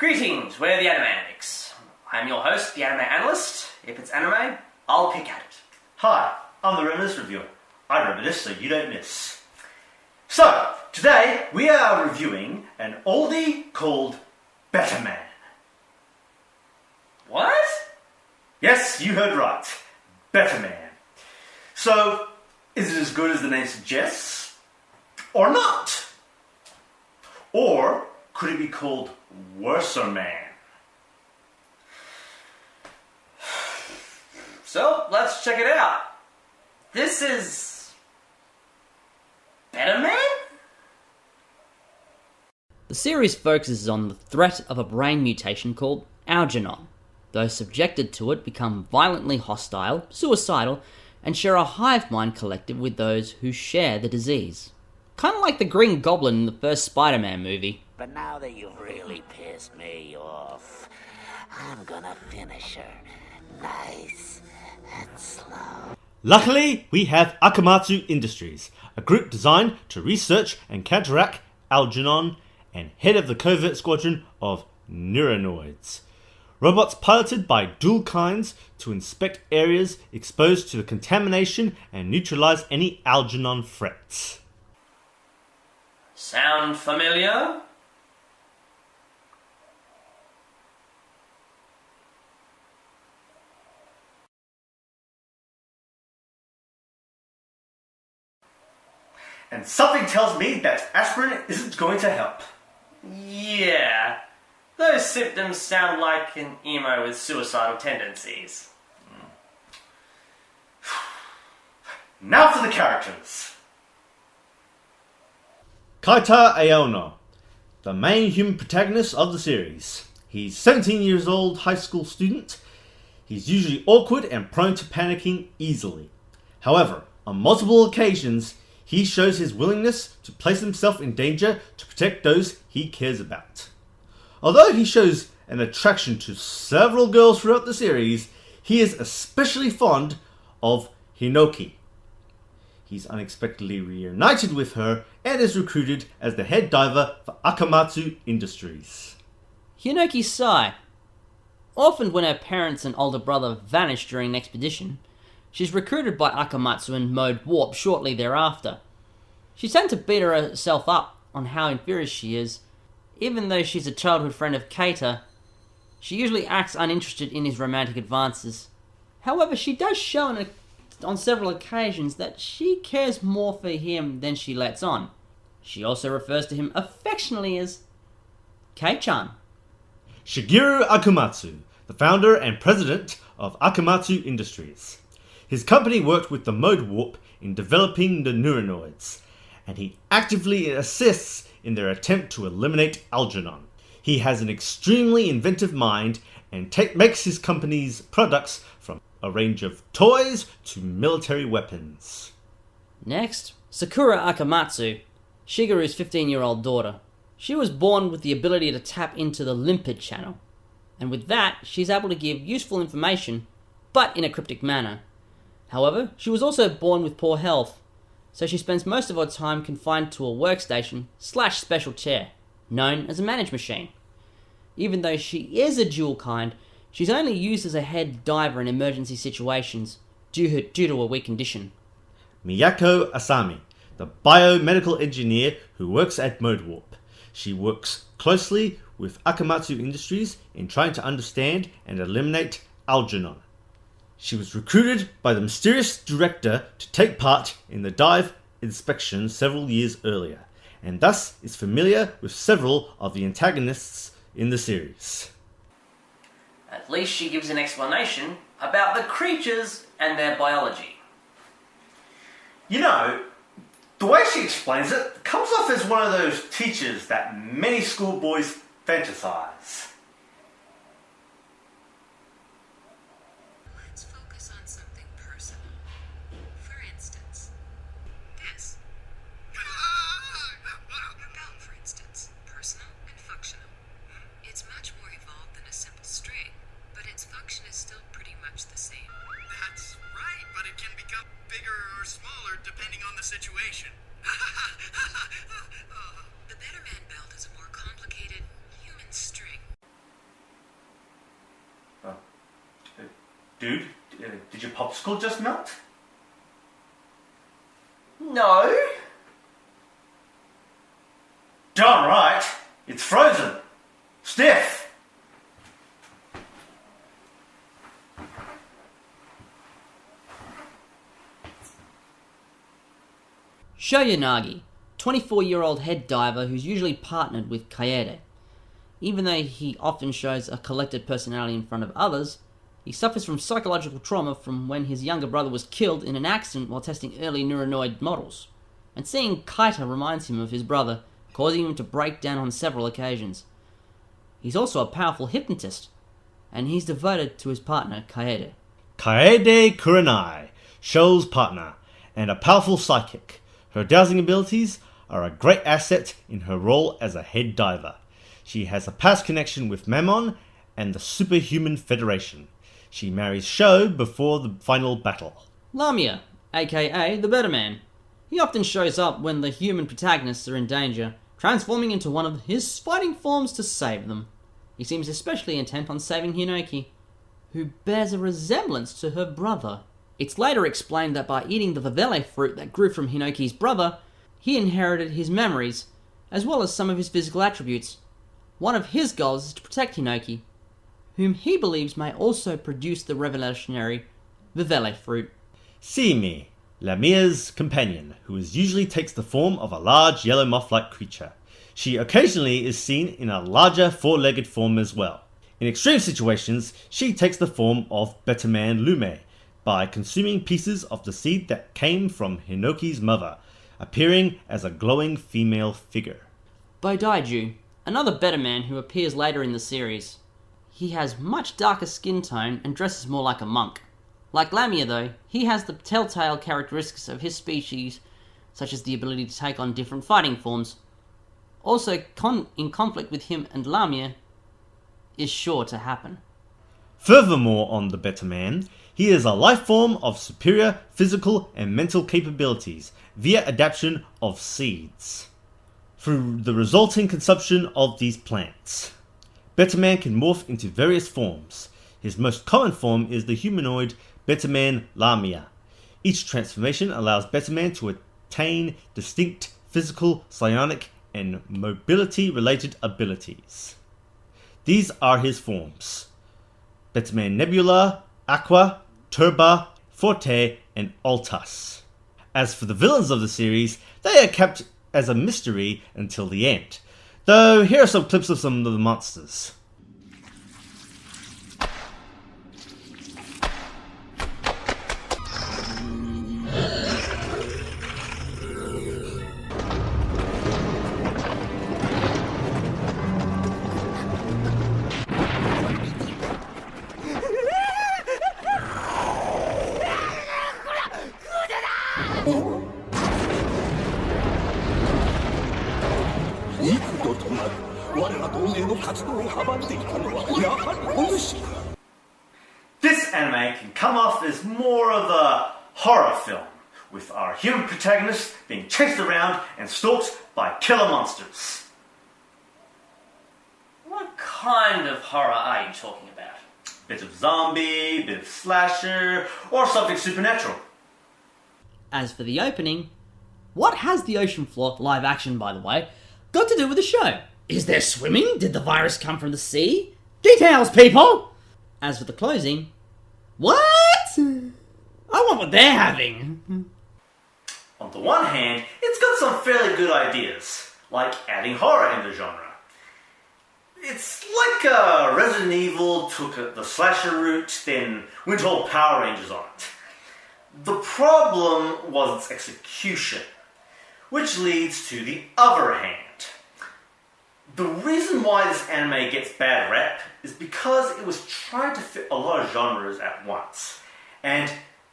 Greetings, we're the Anime Addicts. I'm your host, the Anime Analyst. If it's anime, I'll pick at it. Hi, I'm the Reminisce Reviewer. I reminisce so you don't miss. So, today we are reviewing an oldie called Betterman. What? Yes, you heard right. Betterman. So, is it as good as the name suggests? Or not? Or could it be called Worser Man? So, let's check it out. This is... Betterman? The series focuses on the threat of a brain mutation called Algernon. Those subjected to it become violently hostile, suicidal, and share a hive mind collective with those who share the disease. Kind of like the Green Goblin in the first Spider-Man movie. But now that you've really pissed me off, I'm gonna finish her nice and slow. Luckily, we have Akamatsu Industries, a group designed to research and counteract Algernon and head of the covert squadron of neuronoids. Robots piloted by dual kinds to inspect areas exposed to the contamination and neutralize any Algernon threats. Sound familiar? And something tells me that aspirin isn't going to help. Yeah. Those symptoms sound like an emo with suicidal tendencies. Now for the characters. Kaita Aono, the main human protagonist of the series. He's 17 years old, high school student. He's usually awkward and prone to panicking easily. However, on multiple occasions, he shows his willingness to place himself in danger to protect those he cares about. Although he shows an attraction to several girls throughout the series, he is especially fond of Hinoki. He's unexpectedly reunited with her and is recruited as the head diver for Akamatsu Industries. Hinoki Sai. Orphaned when her parents and older brother vanished during an expedition, she's recruited by Akamatsu and Mode Warp shortly thereafter. She's tend to beat herself up on how inferior she is. Even though she's a childhood friend of Keita, she usually acts uninterested in his romantic advances. However, she does show on several occasions that she cares more for him than she lets on. She also refers to him affectionately as Kei-chan. Shigeru Akamatsu, the founder and president of Akamatsu Industries. His company worked with the Mode Warp in developing the neuronoids, and he actively assists in their attempt to eliminate Algernon. He has an extremely inventive mind and makes his company's products from a range of toys to military weapons. Next, Sakura Akamatsu, Shigeru's 15-year-old daughter. She was born with the ability to tap into the limpid channel, and with that, she's able to give useful information, but in a cryptic manner. However, she was also born with poor health, so she spends most of her time confined to a workstation/special chair, known as a manage machine. Even though she is a dual kind, she's only used as a head diver in emergency situations due to a weak condition. Miyako Asami, the biomedical engineer who works at Mode Warp. She works closely with Akamatsu Industries in trying to understand and eliminate Algernon. She was recruited by the mysterious director to take part in the dive inspection several years earlier, and thus is familiar with several of the antagonists in the series. At least she gives an explanation about the creatures and their biology. You know, the way she explains it comes off as one of those teachers that many schoolboys fantasize. Let's focus on something personal. For instance, this. About, for instance, personal and functional. It's much more evolved than a simple string, but its function is still pretty much the same. That's right, but it can become bigger or smaller depending on the situation. The Betterman belt is a more complicated human string. Dude, did your popsicle just melt? No. Darn right, it's frozen. Stiff. Shoyanagi, 24-year-old head diver who's usually partnered with Kaede. Even though he often shows a collected personality in front of others, he suffers from psychological trauma from when his younger brother was killed in an accident while testing early neuronoid models. And seeing Kaita reminds him of his brother, causing him to break down on several occasions. He's also a powerful hypnotist, and he's devoted to his partner, Kaede. Kaede Kurenai, Sho's partner, and a powerful psychic. Her dowsing abilities are a great asset in her role as a head diver. She has a past connection with Mammon and the Superhuman Federation. She marries Sho before the final battle. Lamia, aka the Betterman. He often shows up when the human protagonists are in danger, transforming into one of his fighting forms to save them. He seems especially intent on saving Hinoki, who bears a resemblance to her brother. It's later explained that by eating the Vivele fruit that grew from Hinoki's brother, he inherited his memories, as well as some of his physical attributes. One of his goals is to protect Hinoki, whom he believes may also produce the revolutionary Vivele fruit. Simi, Lamia's companion, who usually takes the form of a large yellow moth-like creature. She occasionally is seen in a larger four-legged form as well. In extreme situations, she takes the form of Betterman Lume by consuming pieces of the seed that came from Hinoki's mother, appearing as a glowing female figure. Bodaiju, another Betterman who appears later in the series. He has much darker skin tone and dresses more like a monk. Like Lamia though, he has the telltale characteristics of his species, such as the ability to take on different fighting forms. Also, in conflict with him and Lamia is sure to happen. Furthermore on the Betterman, he is a life form of superior physical and mental capabilities via adaptation of seeds. Through the resulting consumption of these plants, Betterman can morph into various forms. His most common form is the humanoid Betterman Lamia. Each transformation allows Betterman to attain distinct physical, psionic, and mobility-related abilities. These are his forms: Betterman Nebula, Aqua, Turba, Forte, and Altas. As for the villains of the series, they are kept as a mystery until the end. Though here are some clips of some of the monsters. This anime can come off as more of a horror film, with our human protagonist being chased around and stalked by killer monsters. What kind of horror are you talking about? Bit of zombie, bit of slasher, or something supernatural. As for the opening, what has the ocean floor, live action by the way, got to do with the show? Is there swimming? Did the virus come from the sea? Details, people! As for the closing, what? I want what they're having. On the one hand, it's got some fairly good ideas, like adding horror in the genre. It's like Resident Evil took the slasher route, then went all Power Rangers on it. The problem was its execution, which leads to the other hand. The reason why this anime gets bad rep is because it was trying to fit a lot of genres at once. And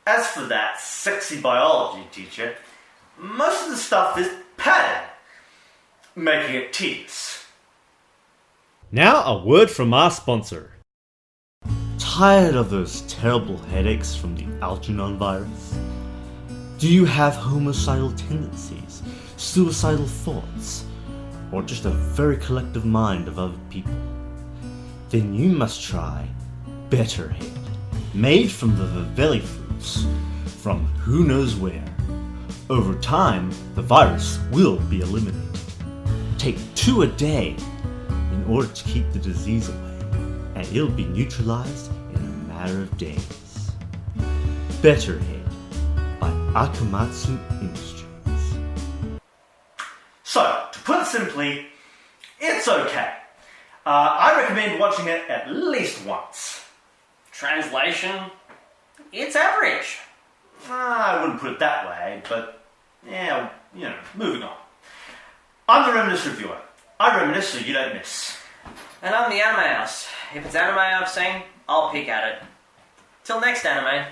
as for that sexy biology teacher, most of the stuff is padded, making it tedious. Now a word from our sponsor. Tired of those terrible headaches from the Algernon virus? Do you have homicidal tendencies, suicidal thoughts, or just a very collective mind of other people? Then you must try Betterhead, made from the Viveli fruits, from who knows where. Over time, the virus will be eliminated. Take 2 a day in order to keep the disease away, and it'll be neutralized in a matter of days. Betterhead by Akamatsu Industries. So, to put it simply, it's okay. I recommend watching it at least once. Translation? It's average. I wouldn't put it that way, but yeah, moving on. I'm the Reminisce Reviewer. I reminisce so you don't miss. And I'm the Anime House. If it's anime I've seen, I'll pick at it. Till next anime.